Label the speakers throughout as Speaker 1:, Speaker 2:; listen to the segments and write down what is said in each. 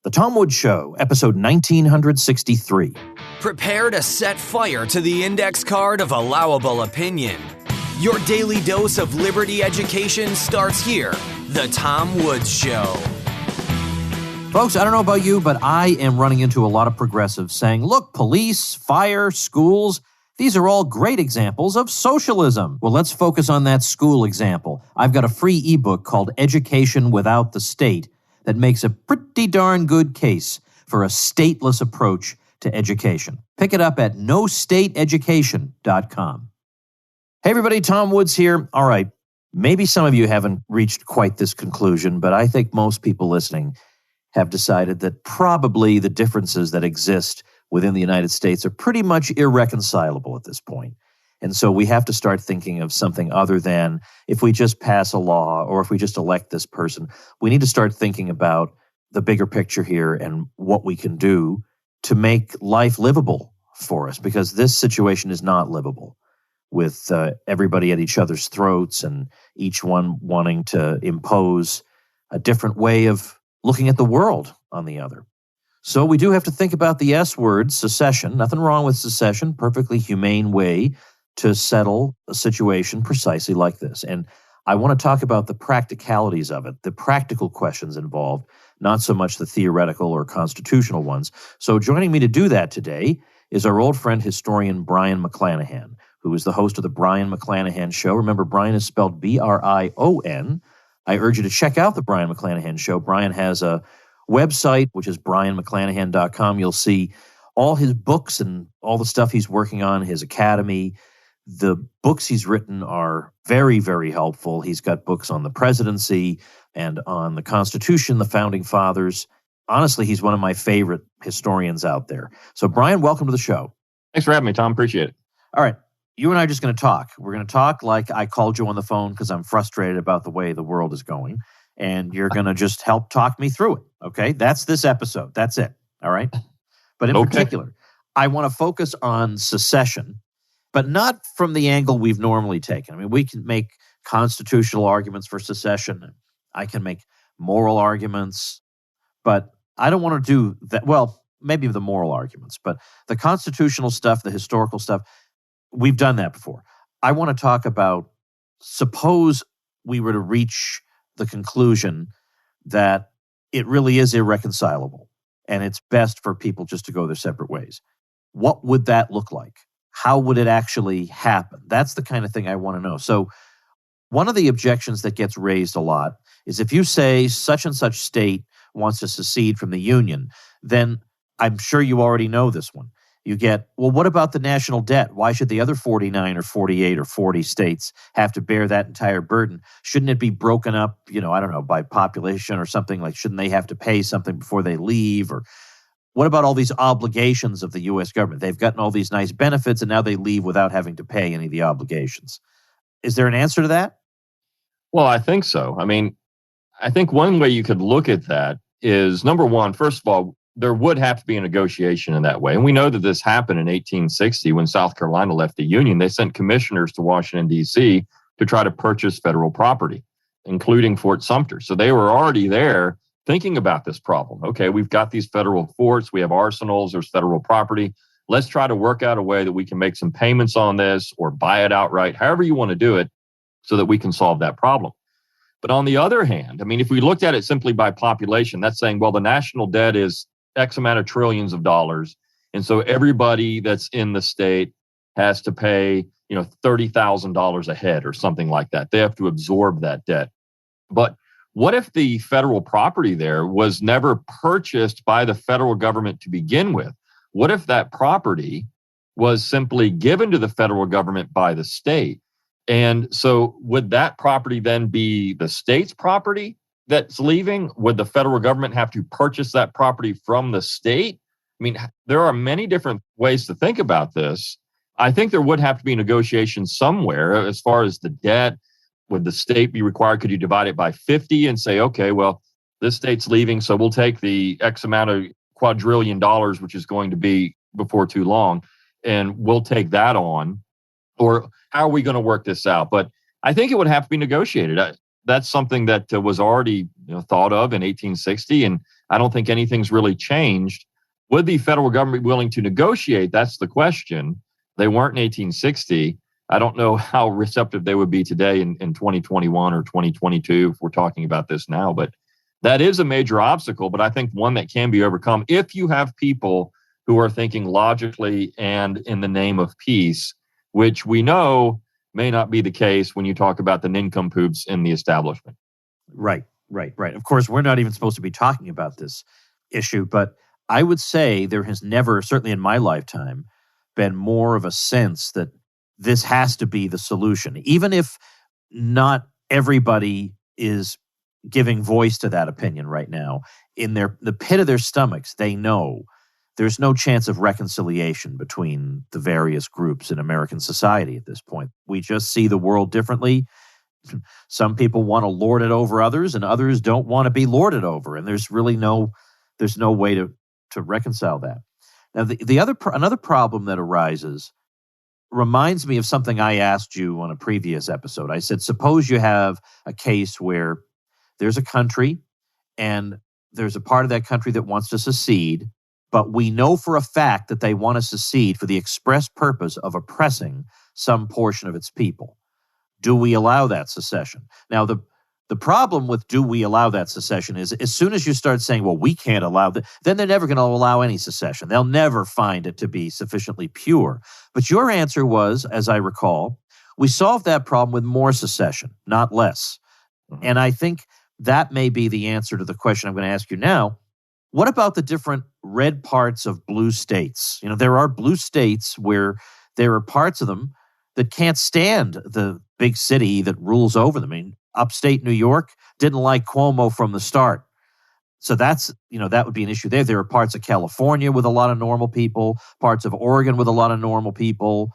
Speaker 1: The Tom Woods Show, episode 1963.
Speaker 2: Prepare to set fire to the index card of allowable opinion. Your daily dose of liberty education starts here. The Tom Woods Show.
Speaker 1: Folks, I don't know about you, but I am running into a lot of progressives saying, look, police, fire, schools, these are all great examples of socialism. Well, let's focus on that school example. I've got a free ebook called Education Without the State that makes a pretty darn good case for a stateless approach to education. Pick it up at nostateeducation.com. Hey everybody, Tom Woods here. All right, maybe some of you haven't reached quite this conclusion, but I think most people listening have decided that probably the differences that exist within the United States are pretty much irreconcilable at this point. And so we have to start thinking of something other than if we just pass a law or if we just elect this person. We need to start thinking about the bigger picture here and what we can do to make life livable for us, because this situation is not livable with everybody at each other's throats and each one wanting to impose a different way of looking at the world on the other. So we do have to think about the S word, secession. Nothing wrong with secession, perfectly humane way to settle a situation precisely like this. And I want to talk about the practicalities of it, the practical questions involved, not so much the theoretical or constitutional ones. So joining me to do that today is our old friend, historian Brian McClanahan, who is the host of the Brian McClanahan Show. Remember, Brian is spelled B-R-I-O-N. I urge you to check out the Brian McClanahan Show. Brian has a website, which is brianmcclanahan.com. You'll see all his books and all the stuff he's working on, his academy. The books he's written are very, very helpful. He's got books on the presidency and on the Constitution, the Founding Fathers. Honestly, he's one of my favorite historians out there. So, Brian, welcome to the show.
Speaker 3: Thanks for having me, Tom. Appreciate it.
Speaker 1: All right. You and I are just going to talk. We're going to talk like I called you on the phone because I'm frustrated about the way the world is going. And you're going to just help talk me through it. Okay? That's this episode. That's it. All right? But in particular, I want to focus on secession, but not from the angle we've normally taken. I mean, we can make constitutional arguments for secession. I can make moral arguments, but I don't want to do that. Well, maybe the moral arguments, but the constitutional stuff, the historical stuff, we've done that before. I want to talk about, suppose we were to reach the conclusion that it really is irreconcilable and it's best for people just to go their separate ways. What would that look like? How would it actually happen? That's the kind of thing I want to know. So one of the objections that gets raised a lot is if you say such and such state wants to secede from the Union, then I'm sure you already know this one. You get, well, what about the national debt? Why should the other 49 or 48 or 40 states have to bear that entire burden? Shouldn't it be broken up, I don't know, by population or something? Like, shouldn't they have to pay something before they leave? Or what about all these obligations of the U.S. government? They've gotten all these nice benefits and now they leave without having to pay any of the obligations. Is there an answer to that?
Speaker 3: Well, I think so. I mean, I think one way you could look at that is, number one, first of all, there would have to be a negotiation in that way. And we know that this happened in 1860 when South Carolina left the Union. They sent commissioners to Washington, D.C. to try to purchase federal property, including Fort Sumter. So they were already there thinking about this problem. Okay, we've got these federal forts, we have arsenals, there's federal property. Let's try to work out a way that we can make some payments on this or buy it outright, however you want to do it, so that we can solve that problem. But on the other hand, I mean, if we looked at it simply by population, that's saying, well, the national debt is X amount of trillions of dollars. And so everybody that's in the state has to pay, $30,000 a head or something like that. They have to absorb that debt. But what if the federal property there was never purchased by the federal government to begin with? What if that property was simply given to the federal government by the state? And so would that property then be the state's property that's leaving? Would the federal government have to purchase that property from the state? I mean, there are many different ways to think about this. I think there would have to be negotiations somewhere as far as the debt. Would the state be required? Could you divide it by 50 and say, okay, well, this state's leaving, so we'll take the X amount of quadrillion dollars, which is going to be before too long, and we'll take that on? Or how are we going to work this out? But I think it would have to be negotiated. That's something that was already thought of in 1860. And I don't think anything's really changed. Would the federal government be willing to negotiate? That's the question. They weren't in 1860. I don't know how receptive they would be today in 2021 or 2022 if we're talking about this now, but that is a major obstacle, but I think one that can be overcome if you have people who are thinking logically and in the name of peace, which we know may not be the case when you talk about the nincompoops in the establishment.
Speaker 1: Right. Of course, we're not even supposed to be talking about this issue, but I would say there has never, certainly in my lifetime, been more of a sense that this has to be the solution. Even if not everybody is giving voice to that opinion right now, in the pit of their stomachs, they know there's no chance of reconciliation between the various groups in American society at this point. We just see the world differently. Some people want to lord it over others, and others don't want to be lorded over. And there's really no way to reconcile that. Now, another problem that arises reminds me of something I asked you on a previous episode. I said, suppose you have a case where there's a country and there's a part of that country that wants to secede, but we know for a fact that they want to secede for the express purpose of oppressing some portion of its people. Do we allow that secession? Now, the problem with do we allow that secession is as soon as you start saying, well, we can't allow that, then they're never going to allow any secession. They'll never find it to be sufficiently pure. But your answer was, as I recall, we solved that problem with more secession, not less. Mm-hmm. And I think that may be the answer to the question I'm going to ask you now. What about the different red parts of blue states? You know, there are blue states where there are parts of them that can't stand the big city that rules over them. I mean, upstate New York didn't like Cuomo from the start. So that would be an issue there. There are parts of California with a lot of normal people, parts of Oregon with a lot of normal people.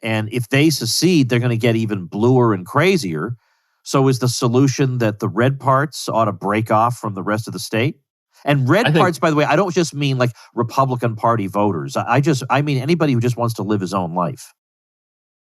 Speaker 1: And if they secede, they're going to get even bluer and crazier. So is the solution that the red parts ought to break off from the rest of the state? And red parts, by the way, I don't just mean like Republican Party voters. I mean anybody who just wants to live his own life.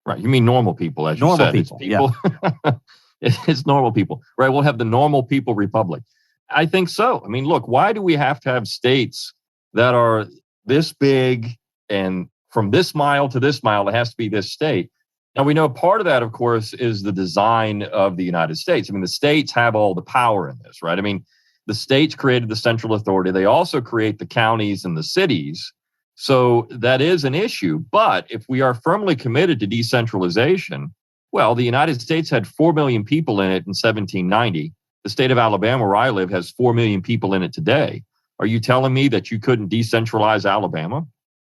Speaker 3: Right. You mean normal people, as you said.
Speaker 1: Normal people, yeah.
Speaker 3: It's normal people, right? We'll have the normal people republic. I think so. I mean, look, why do we have to have states that are this big and from this mile to this mile, it has to be this state? Now, we know part of that, of course, is the design of the United States. I mean, the states have all the power in this, right? I mean, the states created the central authority. They also create the counties and the cities. So that is an issue. But if we are firmly committed to decentralization, well, the United States had 4 million people in it in 1790. The state of Alabama, where I live, has 4 million people in it today. Are you telling me that you couldn't decentralize Alabama?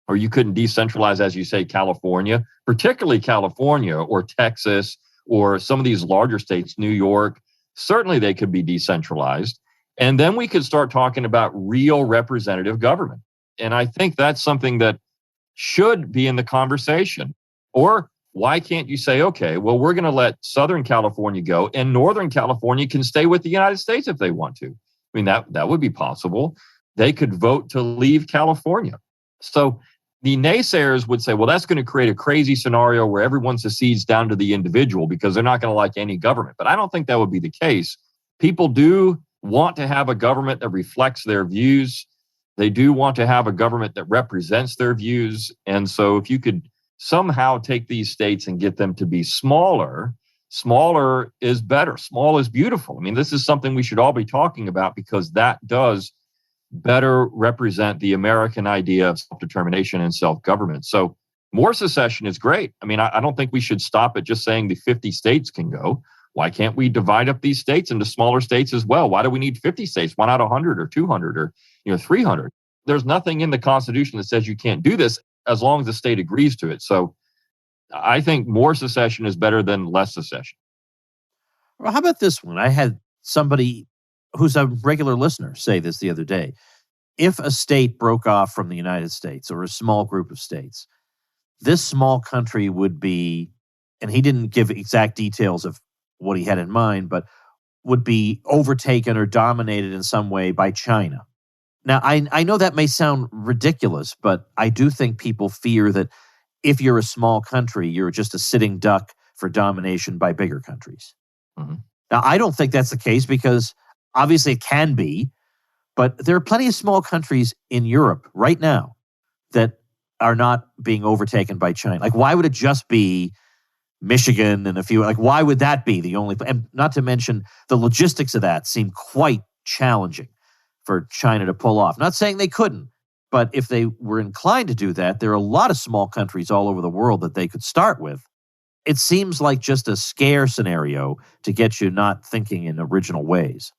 Speaker 3: Or you couldn't decentralize, as you say, California, particularly California or Texas or some of these larger states, New York? Certainly they could be decentralized. And then we could start talking about real representative government. And I think that's something that should be in the conversation. Or why can't you say, okay, well, we're going to let Southern California go and Northern California can stay with the United States if they want to? I mean, that would be possible. They could vote to leave California. So the naysayers would say, well, that's going to create a crazy scenario where everyone secedes down to the individual because they're not going to like any government. But I don't think that would be the case. People do want to have a government that reflects their views. They do want to have a government that represents their views. And so if you could somehow take these states and get them to be smaller is better. Small is beautiful. I mean, this is something we should all be talking about because that does better represent the American idea of self-determination and self-government. So more secession is great. I mean, I don't think we should stop at just saying the 50 states can go. Why can't we divide up these states into smaller states as well? Why do we need 50 states? Why not 100 or 200 or 300? There's nothing in the Constitution that says you can't do this as long as the state agrees to it. So I think more secession is better than less secession.
Speaker 1: Well, how about this one? I had somebody who's a regular listener say this the other day. If a state broke off from the United States or a small group of states, this small country would be, and he didn't give exact details of what he had in mind, but would be overtaken or dominated in some way by China. Now, I know that may sound ridiculous, but I do think people fear that if you're a small country, you're just a sitting duck for domination by bigger countries. Mm-hmm. Now, I don't think that's the case because obviously it can be, But there are plenty of small countries in Europe right now that are not being overtaken by China. Like, why would it just be Michigan and a few? Like, why would that be the only? And not to mention, the logistics of that seem quite challenging for China to pull off. Not saying they couldn't, but if they were inclined to do that, there are a lot of small countries all over the world that they could start with. It seems like just a scare scenario to get you not thinking in original ways.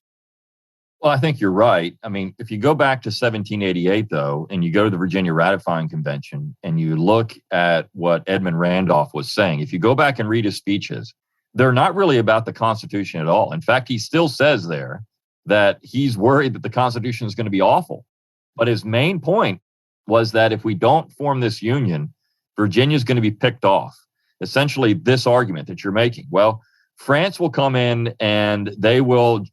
Speaker 3: Well, I think you're right. I mean, if you go back to 1788, though, and you go to the Virginia Ratifying Convention and you look at what Edmund Randolph was saying, if you go back and read his speeches, they're not really about the Constitution at all. In fact, he still says there that he's worried that the Constitution is going to be awful. But his main point was that if we don't form this union, Virginia is going to be picked off. Essentially, this argument that you're making. Well, France will come in and they will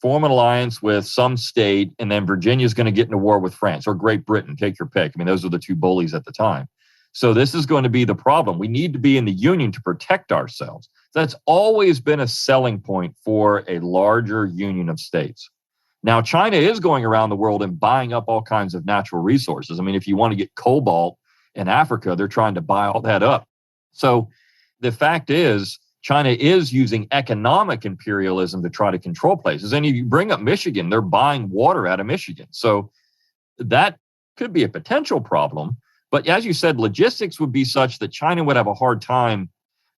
Speaker 3: form an alliance with some state, and then Virginia is going to get into war with France or Great Britain. Take your pick. I mean, those are the two bullies at the time. So this is going to be the problem. We need to be in the union to protect ourselves. That's always been a selling point for a larger union of states. Now, China is going around the world and buying up all kinds of natural resources. I mean, if you want to get cobalt in Africa, they're trying to buy all that up. So the fact is, China is using economic imperialism to try to control places. And if you bring up Michigan, they're buying water out of Michigan. So that could be a potential problem. But as you said, logistics would be such that China would have a hard time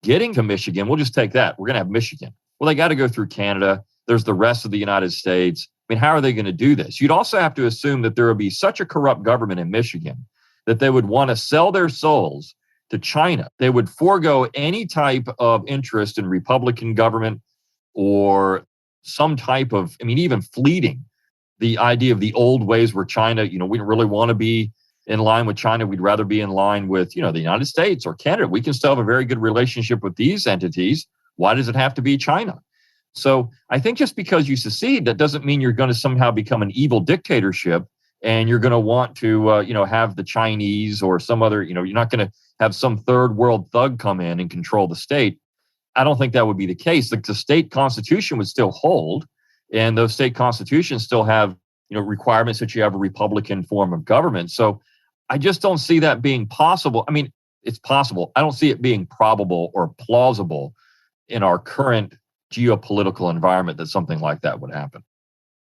Speaker 3: getting to Michigan. We'll just take that. We're going to have Michigan. Well, they got to go through Canada. There's the rest of the United States. I mean, how are they going to do this? You'd also have to assume that there would be such a corrupt government in Michigan that they would want to sell their souls to China. They would forego any type of interest in Republican government or some type of, I mean, even fleeting, the idea of the old ways where China, we don't really want to be in line with China. We'd rather be in line with, the United States or Canada. We can still have a very good relationship with these entities. Why does it have to be China? So I think just because you secede, that doesn't mean you're going to somehow become an evil dictatorship and you're going to want to, have the Chinese or some other, you're not going to have some third world thug come in and control the state. I don't think that would be the case. The state constitution would still hold, and those state constitutions still have, requirements that you have a Republican form of government. So I just don't see that being possible. I mean, it's possible. I don't see it being probable or plausible in our current geopolitical environment that something like that would happen.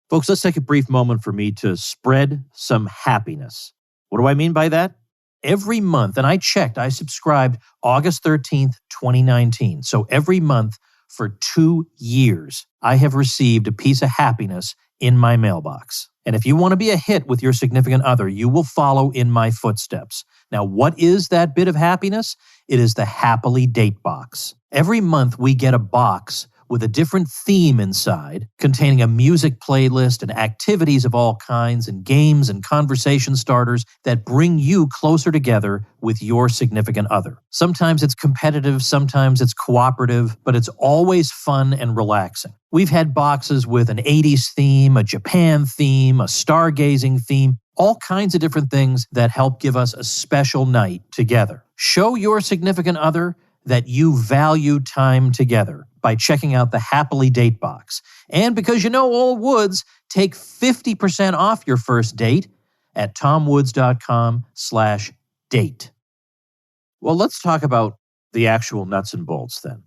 Speaker 1: Folks, let's take a brief moment for me to spread some happiness. What do I mean by that? Every month, and I subscribed August 13th, 2019. So every month for 2 years, I have received a piece of happiness in my mailbox. And if you want to be a hit with your significant other, you will follow in my footsteps. Now, what is that bit of happiness? It is the Happily Date Box. Every month, we get a box with a different theme inside, containing a music playlist and activities of all kinds and games and conversation starters that bring you closer together with your significant other. Sometimes it's competitive, sometimes it's cooperative, but it's always fun and relaxing. We've had boxes with an 80s theme, a Japan theme, a stargazing theme, all kinds of different things that help give us a special night together. Show your significant other that you value time together by checking out the Happily Date Box. And because old Woods, take 50% off your first date at tomwoods.com/date. Well, let's talk about the actual nuts and bolts then.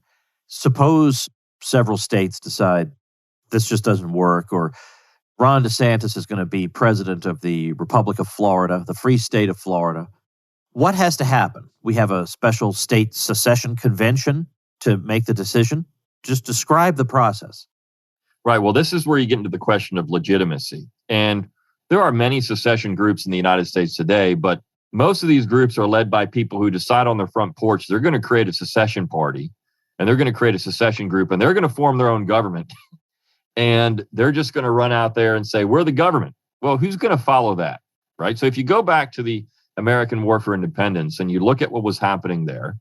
Speaker 1: Suppose several states decide this just doesn't work, or Ron DeSantis is going to be president of the Republic of Florida, the free state of Florida. What has to happen? We have a special state secession convention to make the decision. Just describe the process.
Speaker 3: Right. Well, this is where you get into the question of legitimacy. And there are many secession groups in the United States today, but most of these groups are led by people who decide on their front porch they're going to create a secession party, and they're going to create a secession group, and they're going to form their own government. And they're just going to run out there and say, we're the government. Well, who's going to follow that? Right. So if you go back to the American War for Independence and you look at what was happening there,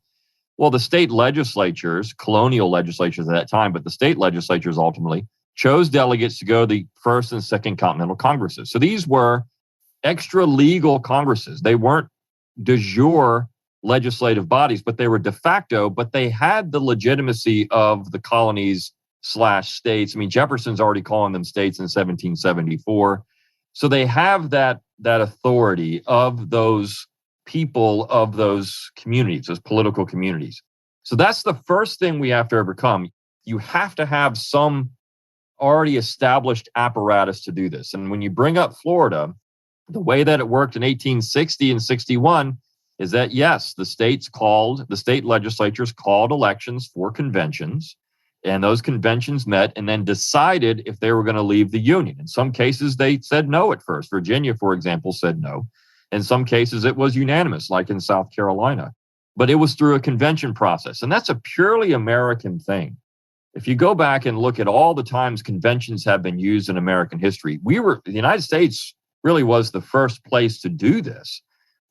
Speaker 3: well, the state legislatures, colonial legislatures at that time, but the state legislatures ultimately chose delegates to go to the First and Second Continental Congresses. So these were extra legal Congresses. They weren't de jure legislative bodies, but they were de facto, but they had the legitimacy of the colonies/states. I mean, Jefferson's already calling them states in 1774. So they have that authority of those people, of those communities, those political communities. So that's the first thing we have to overcome. You have to have some already established apparatus to do this. And when you bring up Florida, the way that it worked in 1860 and 61 is that, yes, the state legislatures called elections for conventions, and those conventions met and then decided if they were going to leave the Union. In some cases, they said no at first. Virginia, for example, said no. In some cases, it was unanimous, like in South Carolina. But it was through a convention process. And that's a purely American thing. If you go back and look at all the times conventions have been used in American history, the United States really was the first place to do this.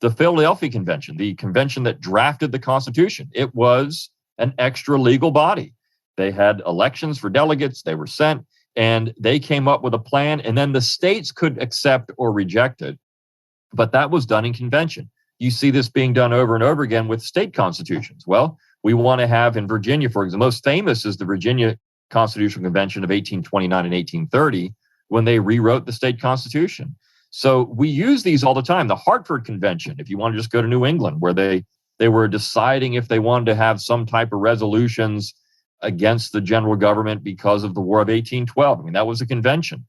Speaker 3: The Philadelphia Convention, the convention that drafted the Constitution, it was an extra legal body. They had elections for delegates, they were sent, and they came up with a plan, and then the states could accept or reject it. But that was done in convention. You see this being done over and over again with state constitutions. Well, we want to have in Virginia, for example, the most famous is the Virginia Constitutional Convention of 1829 and 1830, when they rewrote the state constitution. So we use these all the time. The Hartford Convention, if you want to just go to New England, where they were deciding if they wanted to have some type of resolutions against the general government because of the War of 1812. I mean, that was a convention.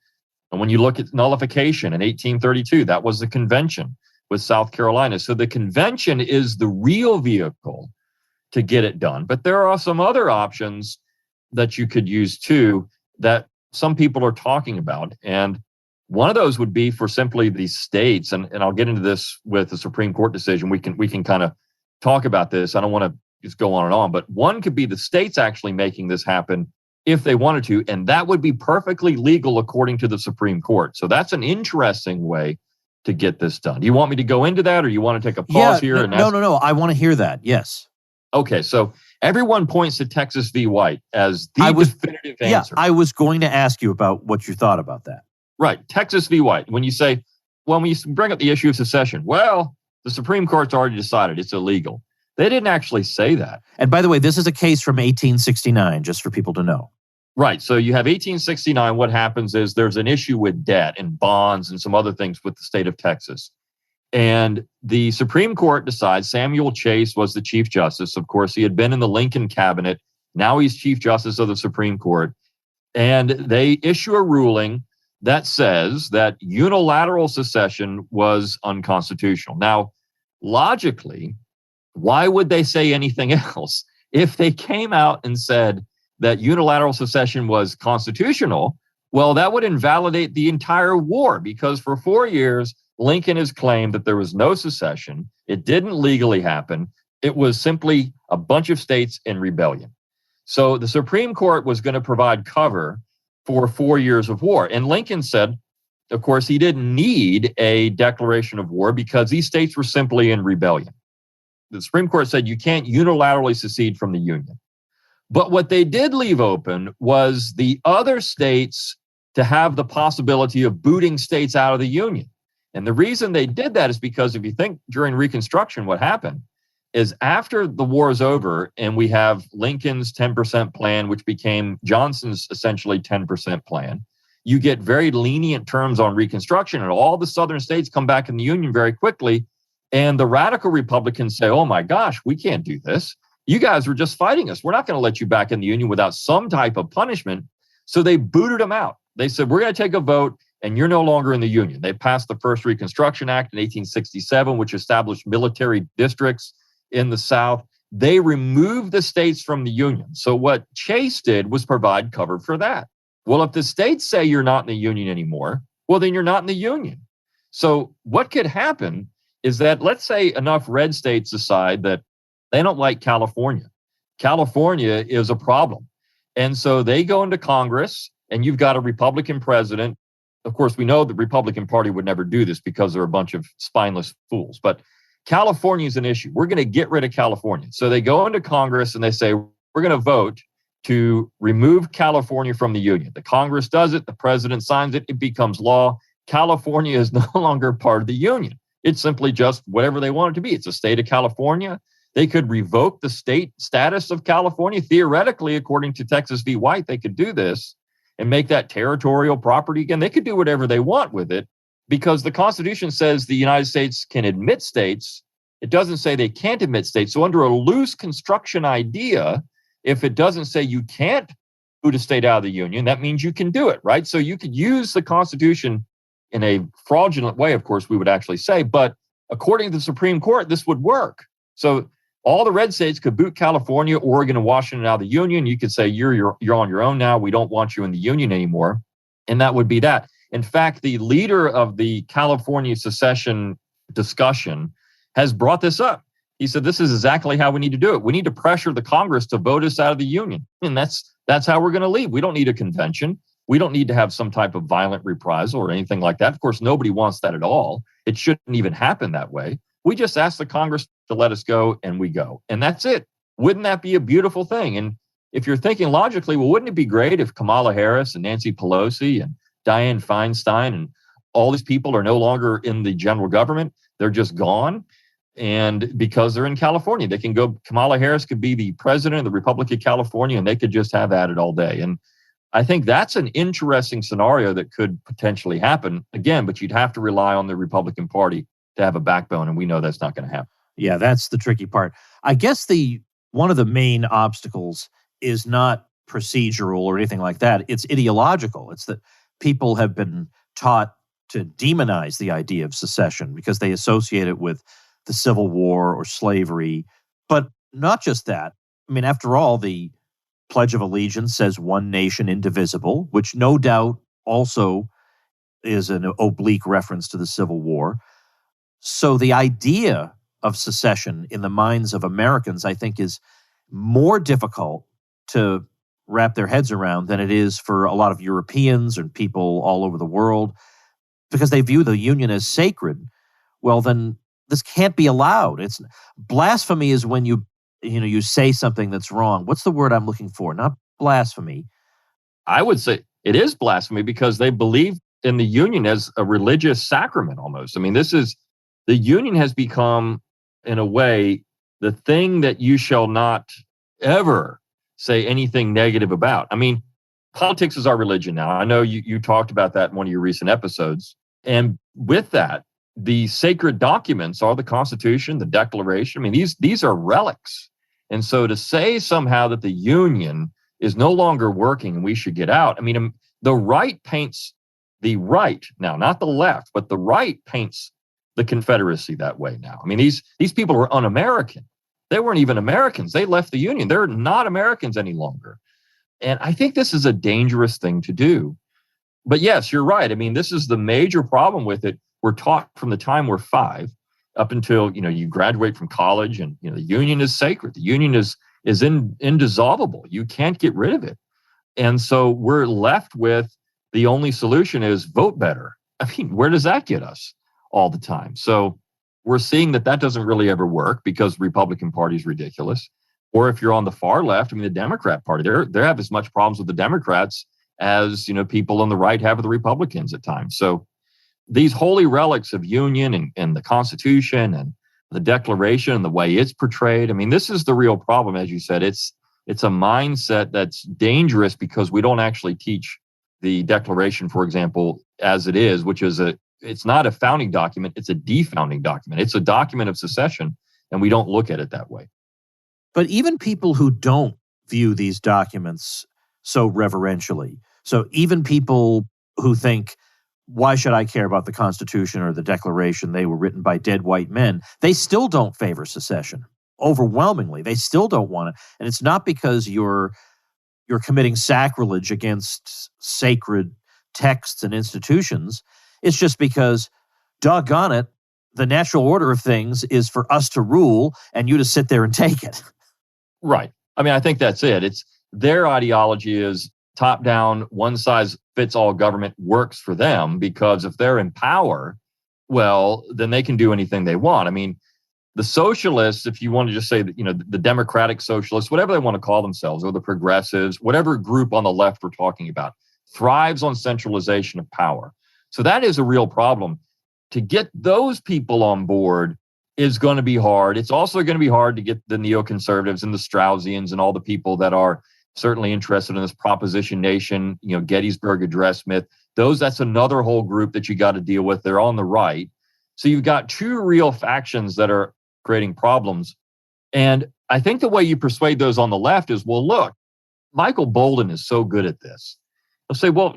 Speaker 3: And when you look at nullification in 1832, that was the convention with South Carolina. So the convention is the real vehicle to get it done. But there are some other options that you could use too that some people are talking about. And one of those would be for simply the states, and I'll get into this with the Supreme Court decision. We can kind of talk about this. I don't want to just go on and on, but one could be the states actually making this happen if they wanted to, and that would be perfectly legal according to the Supreme Court. So that's an interesting way to get this done. Do you want me to go into that, or you want to take a pause here?
Speaker 1: No. I want to hear that. Yes.
Speaker 3: Okay, so everyone points to Texas v. White as the definitive answer.
Speaker 1: Yeah, I was going to ask you about what you thought about that.
Speaker 3: Right, Texas v. White. When you bring up the issue of secession, well, the Supreme Court's already decided it's illegal. They didn't actually say that.
Speaker 1: And by the way, this is a case from 1869, just for people to know.
Speaker 3: Right, so you have 1869. What happens is there's an issue with debt and bonds and some other things with the state of Texas. And the Supreme Court decides Samuel Chase was the Chief Justice. Of course, he had been in the Lincoln cabinet. Now he's Chief Justice of the Supreme Court. And they issue a ruling that says that unilateral secession was unconstitutional. Now, logically, why would they say anything else? If they came out and said that unilateral secession was constitutional, well, that would invalidate the entire war, because for 4 years, Lincoln has claimed that there was no secession. It didn't legally happen. It was simply a bunch of states in rebellion. So the Supreme Court was going to provide cover for 4 years of war. And Lincoln said, of course, he didn't need a declaration of war because these states were simply in rebellion. The Supreme Court said you can't unilaterally secede from the Union. But what they did leave open was the other states to have the possibility of booting states out of the Union. And the reason they did that is because if you think during Reconstruction, what happened is after the war is over and we have Lincoln's 10% plan, which became Johnson's essentially 10% plan, you get very lenient terms on Reconstruction, and all the southern states come back in the Union very quickly. And the radical Republicans say, oh my gosh, we can't do this. You guys were just fighting us. We're not going to let you back in the Union without some type of punishment. So they booted them out. They said, we're going to take a vote and you're no longer in the Union. They passed the first Reconstruction Act in 1867, which established military districts in the South. They removed the states from the Union. So what Chase did was provide cover for that. Well, if the states say you're not in the Union anymore, well, then you're not in the Union. So what could happen is that, let's say enough red states decide that they don't like California. California is a problem. And so they go into Congress, and you've got a Republican president. Of course, we know the Republican Party would never do this because they're a bunch of spineless fools. But California is an issue. We're going to get rid of California. So they go into Congress and they say, we're going to vote to remove California from the Union. The Congress does it. The president signs it. It becomes law. California is no longer part of the Union. It's simply just whatever they want it to be. It's a state of California. They could revoke the state status of California. Theoretically, according to Texas v. White, they could do this and make that territorial property again. They could do whatever they want with it. because the Constitution says the United States can admit states. It doesn't say they can't admit states. So under a loose construction idea, if it doesn't say you can't boot a state out of the Union, that means you can do it, right? So you could use the Constitution in a fraudulent way, of course, we would actually say, but according to the Supreme Court, this would work. So all the red states could boot California, Oregon, and Washington out of the Union. You could say, you're on your own now. We don't want you in the Union anymore. And that would be that. In fact, the leader of the California secession discussion has brought this up. He said, this is exactly how we need to do it. We need to pressure the Congress to vote us out of the Union. And that's how we're going to leave. We don't need a convention. We don't need to have some type of violent reprisal or anything like that. Of course, nobody wants that at all. It shouldn't even happen that way. We just ask the Congress to let us go, and we go. And that's it. Wouldn't that be a beautiful thing? And if you're thinking logically, well, wouldn't it be great if Kamala Harris and Nancy Pelosi and Dianne Feinstein and all these people are no longer in the general government? They're just gone. And because they're in California, they can go, Kamala Harris could be the president of the Republic of California, and they could just have at it all day. And I think that's an interesting scenario that could potentially happen again, but you'd have to rely on the Republican Party to have a backbone. And we know that's not going to happen.
Speaker 1: Yeah, that's the tricky part. I guess one of the main obstacles is not procedural or anything like that. It's ideological. It's that people have been taught to demonize the idea of secession because they associate it with the Civil War or slavery. But not just that. I mean, after all, the Pledge of Allegiance says one nation indivisible, which no doubt also is an oblique reference to the Civil War. So the idea of secession in the minds of Americans, I think, is more difficult to wrap their heads around than it is for a lot of Europeans and people all over the world, because they view the Union as sacred. Well, then this can't be allowed. It's blasphemy is when you say something that's wrong. What's the word I'm looking for? Not blasphemy.
Speaker 3: I would say it is blasphemy because they believe in the Union as a religious sacrament almost. I mean, the Union has become, in a way, the thing that you shall not ever say anything negative about. I mean, politics is our religion now. I know you talked about that in one of your recent episodes. And with that, the sacred documents are the Constitution, the Declaration. I mean, these are relics. And so to say somehow that the Union is no longer working and we should get out, I mean, the right paints the right now, not the left, but the right paints the Confederacy that way now. I mean, these people were un-American. They weren't even Americans. They left the Union. They're not Americans any longer. And I think this is a dangerous thing to do. But yes, you're right. I mean, this is the major problem with it. We're taught from the time we're 5 up until, you graduate from college, and, the Union is sacred. The Union is indissoluble. You can't get rid of it. And so we're left with the only solution is vote better. I mean, where does that get us all the time? So we're seeing that doesn't really ever work because the Republican Party is ridiculous. Or if you're on the far left, I mean, the Democrat Party, they have as much problems with the Democrats as, people on the right have with the Republicans at times. So these holy relics of Union and the Constitution and the Declaration and the way it's portrayed, I mean, this is the real problem. As you said, it's a mindset that's dangerous because we don't actually teach the Declaration, for example, as it is, which is it's not a founding document, it's a defounding document. It's a document of secession, and we don't look at it that way.
Speaker 1: But even people who don't view these documents so reverentially, so even people who think, why should I care about the Constitution or the Declaration? They were written by dead white men. They still don't favor secession. Overwhelmingly, they still don't want it. And it's not because you're committing sacrilege against sacred texts and institutions. It's just because, doggone it, the natural order of things is for us to rule and you to sit there and take it.
Speaker 3: Right. I mean, I think that's it. It's their ideology is top-down, one-size-fits-all government works for them because if they're in power, well, then they can do anything they want. I mean, the socialists, if you want to just say that, the democratic socialists, whatever they want to call themselves, or the progressives, whatever group on the left we're talking about, thrives on centralization of power. So that is a real problem. To get those people on board is going to be hard. It's also going to be hard to get the neoconservatives and the Straussians and all the people that are certainly interested in this proposition nation, Gettysburg Address myth. That's another whole group that you got to deal with. They're on the right. So you've got two real factions that are creating problems. And I think the way you persuade those on the left is, well, look, Michael Bolden is so good at this. They'll say, well,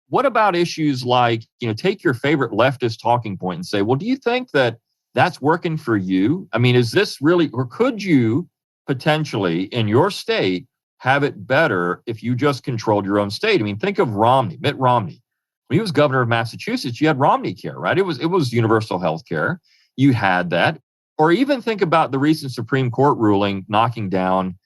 Speaker 3: what about issues like, take your favorite leftist talking point and say, well, do you think that that's working for you? I mean, is this really, or could you potentially in your state have it better if you just controlled your own state? I mean, think of Mitt Romney. When he was governor of Massachusetts, you had Romney Care, right? It was universal health care. You had that. Or even think about the recent Supreme Court ruling knocking down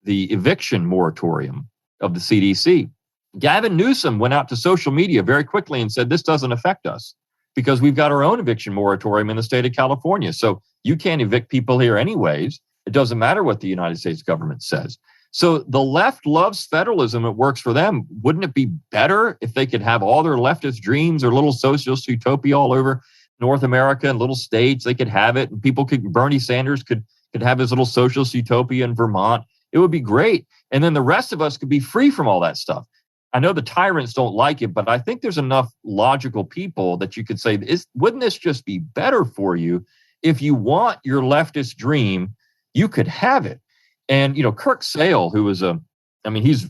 Speaker 3: the eviction moratorium of the CDC. Gavin Newsom went out to social media very quickly and said, this doesn't affect us because we've got our own eviction moratorium in the state of California. So you can't evict people here anyways. It doesn't matter what the United States government says. So the left loves federalism. It works for them. Wouldn't it be better if they could have all their leftist dreams or little socialist utopia all over North America and little states? They could have it, and Bernie Sanders could have his little socialist utopia in Vermont. It would be great. And then the rest of us could be free from all that stuff. I know the tyrants don't like it, but I think there's enough logical people that you could say, wouldn't this just be better for you? If you want your leftist dream, you could have it. And, Kirk Sale, who is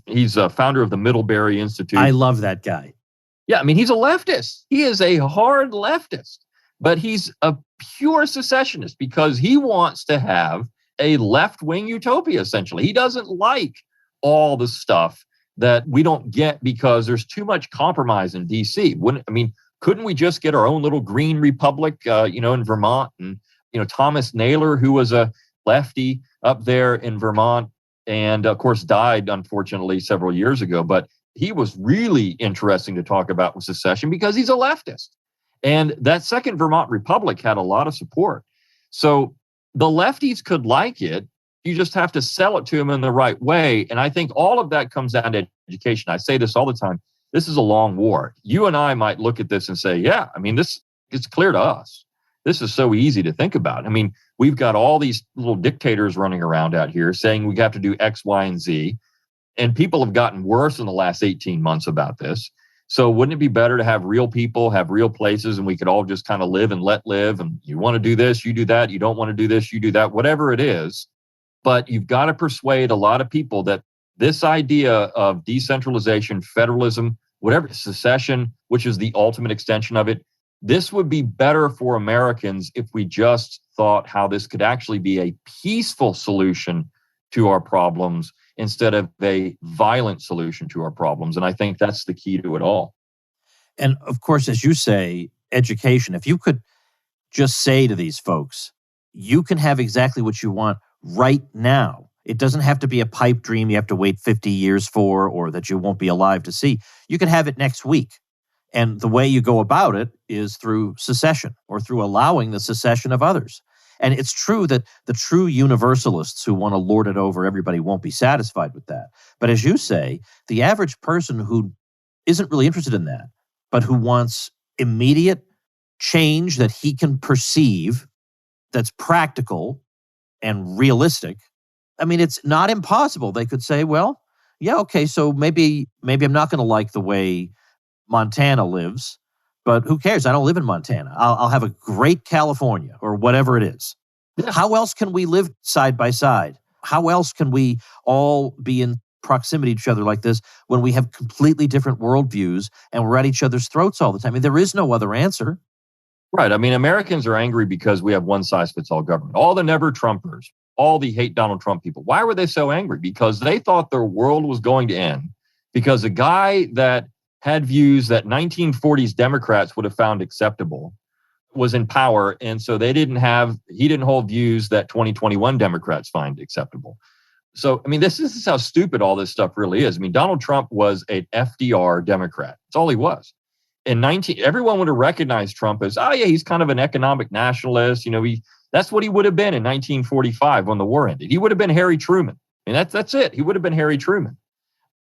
Speaker 3: he's a founder of the Middlebury Institute.
Speaker 1: I love that guy.
Speaker 3: Yeah, he's a leftist. He is a hard leftist, but he's a pure secessionist because he wants to have a left-wing utopia, essentially. He doesn't like all the stuff that we don't get because there's too much compromise in D.C. Couldn't we just get our own little green republic, in Vermont? And, Thomas Naylor, who was a lefty up there in Vermont and, of course, died, unfortunately, several years ago. But he was really interesting to talk about with secession because he's a leftist. And that second Vermont Republic had a lot of support. So the lefties could like it. You just have to sell it to them in the right way. And I think all of that comes down to education. I say this all the time. This is a long war. You and I might look at this and say, yeah, it's clear to us. This is so easy to think about. We've got all these little dictators running around out here saying we have to do X, Y, and Z. And people have gotten worse in the last 18 months about this. So wouldn't it be better to have real people, have real places, and we could all just kind of live and let live? And you want to do this, you do that. You don't want to do this, you do that, whatever it is. But you've got to persuade a lot of people that this idea of decentralization, federalism, whatever, secession, which is the ultimate extension of it, this would be better for Americans if we just thought how this could actually be a peaceful solution to our problems instead of a violent solution to our problems. And I think that's the key to it all.
Speaker 1: And of course, as you say, education, if you could just say to these folks, you can have exactly what you want right now. It doesn't have to be a pipe dream you have to wait 50 years for or that you won't be alive to see. You can have it next week. And the way you go about it is through secession or through allowing the secession of others. And it's true that the true universalists who want to lord it over everybody won't be satisfied with that. But as you say, the average person who isn't really interested in that, but who wants immediate change that he can perceive, that's practical and realistic, it's not impossible. They could say, well, yeah, okay, so maybe I'm not going to like the way Montana lives, but who cares? I don't live in Montana. I'll have a great California or whatever it is. Yeah. How else can we live side by side? How else can we all be in proximity to each other like this when we have completely different worldviews and we're at each other's throats all the time? There is no other answer.
Speaker 3: Right. Americans are angry because we have one size fits all government. All the never Trumpers, all the hate Donald Trump people. Why were they so angry? Because they thought their world was going to end because a guy that had views that 1940s Democrats would have found acceptable was in power. And so he didn't hold views that 2021 Democrats find acceptable. So, this is how stupid all this stuff really is. Donald Trump was an FDR Democrat. That's all he was. Everyone would have recognized Trump as, he's kind of an economic nationalist. That's what he would have been in 1945 when the war ended. He would have been Harry Truman. That's it. He would have been Harry Truman.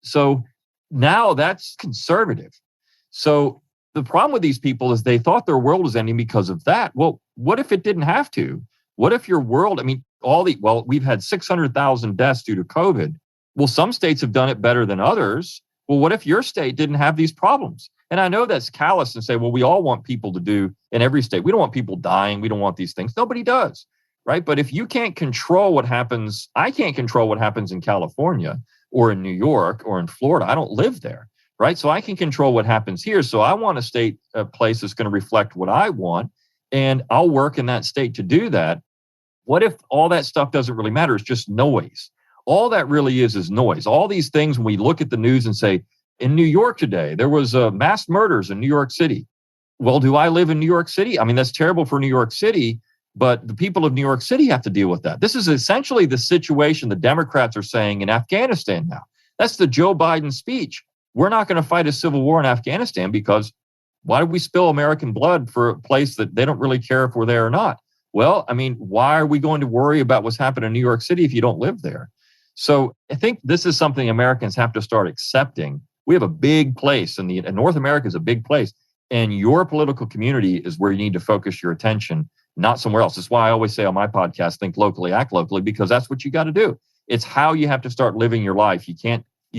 Speaker 3: So now that's conservative. So the problem with these people is they thought their world was ending because of that. Well, what if it didn't have to? What if your world, we've had 600,000 deaths due to COVID. Well, some states have done it better than others. well, what if your state didn't have these problems? And I know that's callous and say, well, we all want people to do in every state. We don't want people dying. We don't want these things. Nobody does, right? But if you can't control what happens, I can't control what happens in California or in New York or in Florida. I don't live there, right? So I can control what happens here. So I want a place that's going to reflect what I want, and I'll work in that state to do that. What if all that stuff doesn't really matter? It's just noise. All that really is noise. All these things, when we look at the news and say, in New York today, there was mass murders in New York City. Well, do I live in New York City? I mean, that's terrible for New York City, but the people of New York City have to deal with that. This is essentially the situation the Democrats are saying in Afghanistan now. That's the Joe Biden speech. We're not going to fight a civil war in Afghanistan because why did we spill American blood for a place that they don't really care if we're there or not? Well, I mean, why are we going to worry about what's happening in New York City if you don't live there? So I think this is something Americans have to start accepting. We have a big place, and North America is a big place, and your political community is where you need to focus your attention, not somewhere else. That's why I always say on my podcast, think locally, act locally, because that's what you got to do. It's how you have to start living your life. You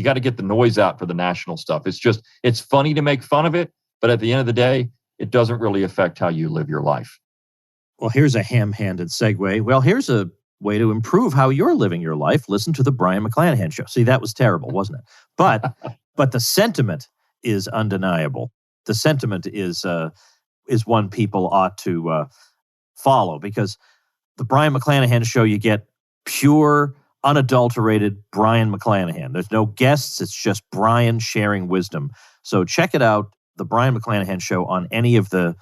Speaker 3: got to get the noise out for the national stuff. It's funny to make fun of it, but at the end of the day, it doesn't really affect how you live your life.
Speaker 1: Well, here's a ham-handed segue. Well, here's a way to improve how you're living your life. Listen to the Brian McClanahan Show. See, that was terrible, wasn't it? But the sentiment is undeniable. The sentiment is one people ought to follow, because the Brian McClanahan Show, you get pure, unadulterated Brian McClanahan. There's no guests. It's just Brian sharing wisdom. So check it out, the Brian McClanahan Show, on any of the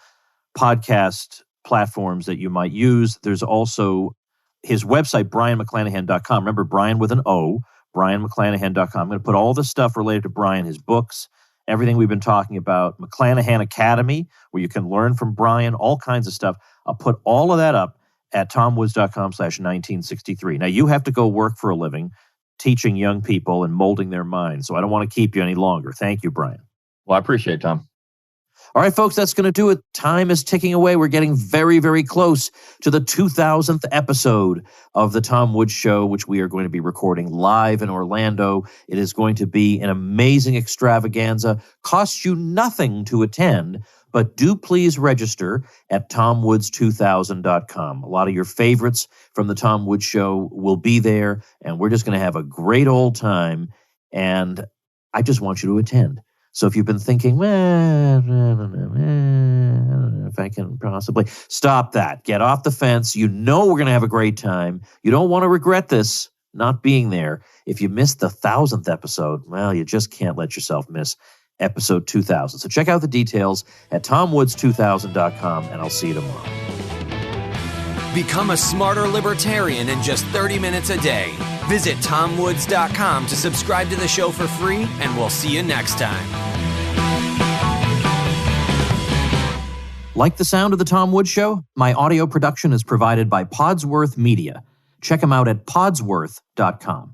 Speaker 1: podcast platforms that you might use. There's also his website, brianmcclanahan.com. Remember, Brian with an O, brianmcclanahan.com. I'm going to put all the stuff related to Brian, his books, everything we've been talking about, McClanahan Academy, where you can learn from Brian, all kinds of stuff. I'll put all of that up at tomwoods.com/1963. Now, you have to go work for a living, teaching young people and molding their minds, so I don't want to keep you any longer. Thank you, Brian.
Speaker 3: Well, I appreciate it, Tom.
Speaker 1: All right, folks, that's going to do it. Time is ticking away. We're getting very, very close to the 2000th episode of The Tom Woods Show, which we are going to be recording live in Orlando. It is going to be an amazing extravaganza. Costs you nothing to attend, but do please register at tomwoods2000.com. A lot of your favorites from The Tom Woods Show will be there, and we're just going to have a great old time, and I just want you to attend. So if you've been thinking, well, if I can possibly, stop that. Get off the fence. You know we're going to have a great time. You don't want to regret this, not being there. If you missed the 1000th episode, well, you just can't let yourself miss episode 2000. So check out the details at tomwoods2000.com, and I'll see you tomorrow.
Speaker 2: Become a smarter libertarian in just 30 minutes a day. Visit tomwoods.com to subscribe to the show for free, and we'll see you next time.
Speaker 1: Like the sound of The Tom Woods Show? My audio production is provided by Podsworth Media. Check them out at podsworth.com.